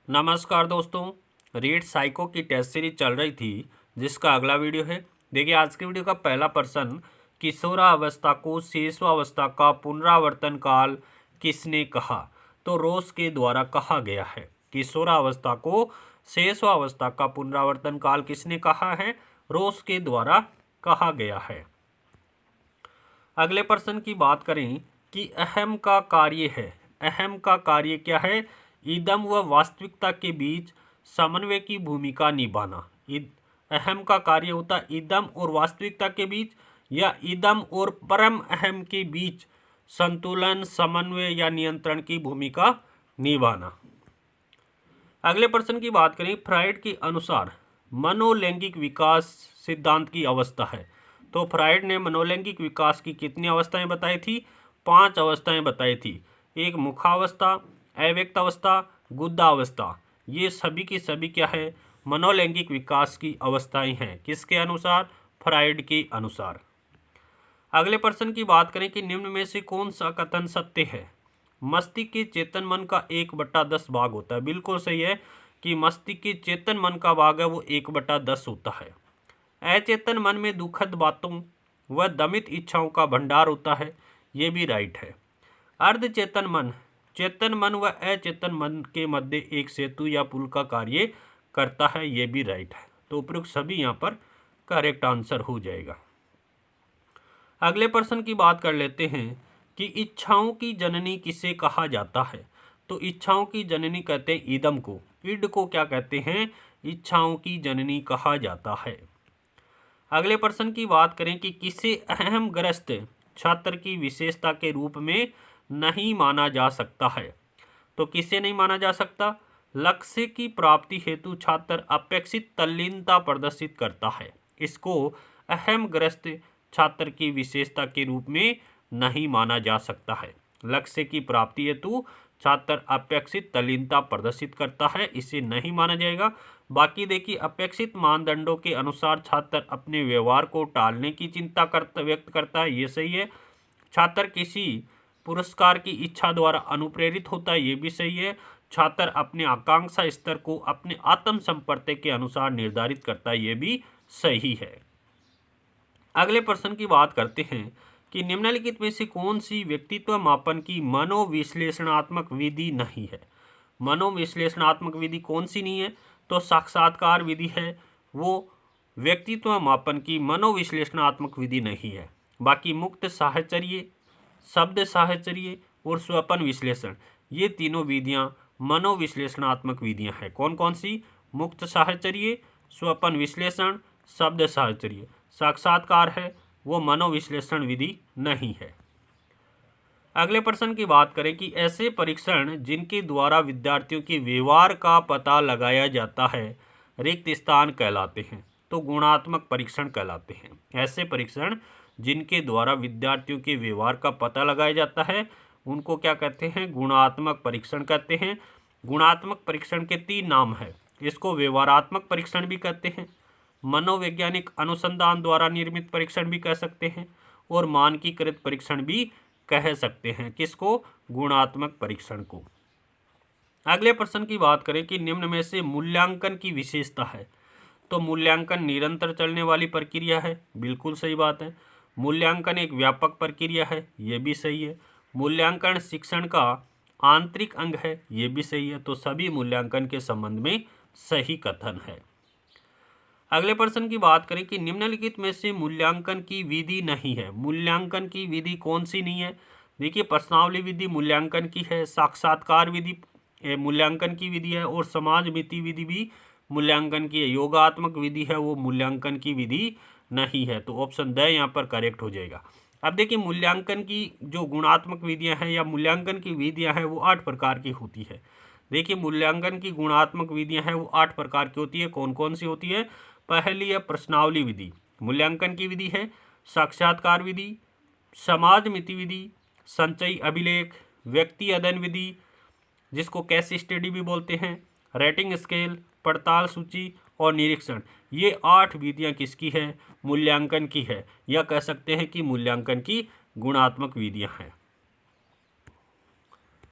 नमस्कार दोस्तों, read psycho की टेस्ट सीरीज चल रही थी जिसका अगला वीडियो है। देखिए आज के वीडियो का पहला प्रश्न, किशोरावस्था को शेषावस्था का पुनरावर्तन काल किसने कहा? तो रोस के द्वारा कहा गया है। किशोरावस्था को शेषावस्था का पुनरावर्तन काल किसने कहा है? रोस के द्वारा कहा गया है। अगले प्रश्न की बात करें कि अहम का कार्य है। अहम का कार्य क्या है? इदम व वास्तविकता के बीच समन्वय की भूमिका निभाना। अहम का कार्य होता है इदम और वास्तविकता के बीच या इदम और परम अहम के बीच संतुलन, समन्वय या नियंत्रण की भूमिका निभाना। अगले प्रश्न की बात करें, फ्राइड के अनुसार मनोलैंगिक विकास सिद्धांत की अवस्था है। तो फ्राइड ने मनोलैंगिक विकास की कितनी अवस्थाएं बताई थी? 5 अवस्थाएं बताई थी। एक मुखावस्था, अव्यक्त अवस्था, गुद्धावस्था। ये सभी की सभी क्या है? मनोलैंगिक विकास की अवस्थाएं हैं। किसके अनुसार? फ्राइड के अनुसार। अगले प्रश्न की बात करें कि निम्न में से कौन सा कथन सत्य है? मस्तिष्क के चेतन मन का 1/10 भाग होता है। बिल्कुल सही है कि मस्तिष्क के चेतन मन का भाग है वो 1/10 होता है। अचेतन मन में दुखद बातों व दमित इच्छाओं का भंडार होता है। ये भी राइट है। अर्धचेतन मन चेतन मन व अचेतन मन के मध्य एक सेतु या पुल का कार्य करता है। ये भी राइट है। तो उपयुक्त सभी यहाँ पर करेक्ट आंसर हो जाएगा। अगले प्रश्न की बात कर लेते हैं कि इच्छाओं की जननी किसे कहा जाता है? तो इच्छाओं की जननी कहते हैं इदम को। इड को क्या कहते हैं? इच्छाओं की जननी कहा जाता है। अगले प्रश्न की बात करें कि किसे अहम ग्रस्त छात्र की विशेषता के रूप में नहीं माना जा सकता है? तो किसे नहीं माना जा सकता? लक्ष्य की प्राप्ति हेतु छात्र अपेक्षित तल्लीनता प्रदर्शित करता है। इसको अहम ग्रस्त छात्र की विशेषता के रूप में नहीं माना जा सकता है। लक्ष्य की प्राप्ति हेतु छात्र अपेक्षित तल्लीनता प्रदर्शित करता है, इसे नहीं माना जाएगा। बाकी देखिए, अपेक्षित मानदंडों के अनुसार छात्र अपने व्यवहार को टालने की चिंता व्यक्त करता है। ये सही है। छात्र किसी पुरस्कार की इच्छा द्वारा अनुप्रेरित होता है। ये भी सही है। छात्र अपने आकांक्षा स्तर को अपने आत्म संपर्क के अनुसार निर्धारित करता है। ये भी सही है। अगले प्रश्न की बात करते हैं कि निम्नलिखित में से कौन सी व्यक्तित्व मापन की मनोविश्लेषणात्मक विधि नहीं है? मनोविश्लेषणात्मक विधि कौन सी नहीं है? तो साक्षात्कार विधि है, वो व्यक्तित्व मापन की मनोविश्लेषणात्मक विधि नहीं है। बाकी मुक्त साहचर्य, शब्द साहचर्य और स्वपन विश्लेषण, ये तीनों विधियां मनोविश्लेषणात्मक विधियां हैं। कौन कौन सी? मुक्त साहचर्य, स्वपन विश्लेषण, शब्द साहचर्य। साक्षात्कार है वो मनोविश्लेषण विधि नहीं है। अगले प्रश्न की बात करें कि ऐसे परीक्षण जिनके द्वारा विद्यार्थियों के व्यवहार का पता लगाया जाता है रिक्त स्थान कहलाते हैं। तो गुणात्मक परीक्षण कहलाते हैं। ऐसे परीक्षण जिनके द्वारा विद्यार्थियों के व्यवहार का पता लगाया जाता है उनको क्या कहते हैं? गुणात्मक परीक्षण कहते हैं। गुणात्मक परीक्षण के 3 नाम है। इसको व्यवहारात्मक परीक्षण भी कहते हैं, मनोवैज्ञानिक अनुसंधान द्वारा निर्मित परीक्षण भी कह सकते हैं और मानकीकृत परीक्षण भी कह सकते हैं। किसको? गुणात्मक परीक्षण को। अगले प्रश्न की बात करें कि निम्न में से मूल्यांकन की विशेषता है। तो मूल्यांकन निरंतर चलने वाली प्रक्रिया है। बिल्कुल सही बात है। मूल्यांकन एक व्यापक प्रक्रिया है। ये भी सही है। मूल्यांकन शिक्षण का आंतरिक अंग है। ये भी सही है। तो सभी मूल्यांकन के संबंध में सही कथन है। अगले प्रश्न की बात करें कि निम्नलिखित में से मूल्यांकन की विधि नहीं है। मूल्यांकन की विधि कौन सी नहीं है? देखिए, प्रश्नावली विधि मूल्यांकन की है, साक्षात्कार विधि मूल्यांकन की विधि है और समाज मिति विधि भी मूल्यांकन की है। योगात्मक विधि है वो मूल्यांकन की विधि नहीं है। तो ऑप्शन द यहाँ पर करेक्ट हो जाएगा। अब देखिए, मूल्यांकन की जो गुणात्मक विधियाँ हैं या मूल्यांकन की विधियाँ हैं वो 8 प्रकार की होती है। देखिए, मूल्यांकन की गुणात्मक विधियाँ हैं वो 8 प्रकार की होती है। कौन कौन सी होती है? पहली है प्रश्नावली विधि, मूल्यांकन की विधि है। साक्षात्कार विधि, समाज मिति विधि, संचयी अभिलेख, व्यक्ति अध्ययन विधि जिसको केस स्टडी भी बोलते हैं, रेटिंग स्केल, पड़ताल सूची और निरीक्षण। ये 8 विधियां किसकी है? मूल्यांकन की है, या कह सकते हैं कि मूल्यांकन की गुणात्मक विधियां हैं।